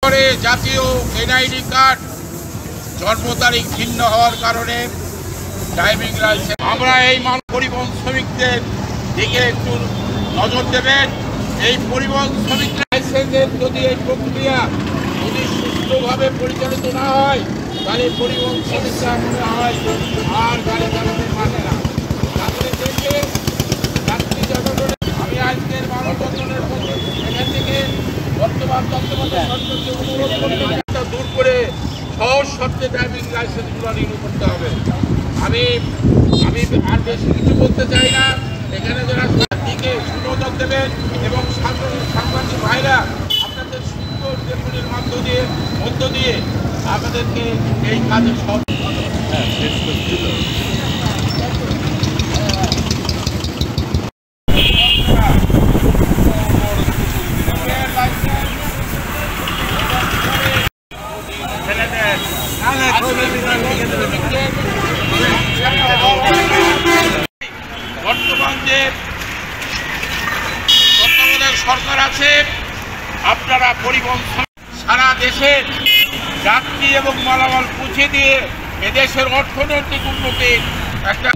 করে জাতীয় NID card জন্ম তারিখ ভিন্ন হওয়ার কারণে ড্রাইভিং লাইসেন্স আমরা এই মাল পরিবহন শ্রমিকদের দিকে একটু নজর দেবেন। এই পরিবহন শ্রমিক লাইসেন্সের যদি এই প্রক্রিয়া যদি সুস্থভাবে পরিচালিত না হয় তাহলে পরিবহন শ্রমিকরা মনে হয় আর গাড়ি চালাতে পারে না। আমি আজকের মানববন্ধনের এখান থেকে বর্তমান তত্ত্বাবধায়ক অনুরোধ করতে দূর করে সহজ শর্তে ড্রাইভিং লাইসেন্সগুলো রিনিউ করতে হবে। আমি আর বেশি কিছু বলতে চাই না। এখানে যারা দিকে সুনজর দেবেন এবং সাংবাদিক ভাইরা আপনাদের সুন্দর লেখনের মধ্য দিয়ে আমাদেরকে এই কাজে সব বর্তমান যে তত্ত্বাবধায়ক সরকার আছে আপনারা পরিবহন সারা দেশের যাত্রী এবং মালামাল পৌঁছে দিয়ে এদেশের অর্থনৈতিক উন্নতির একটা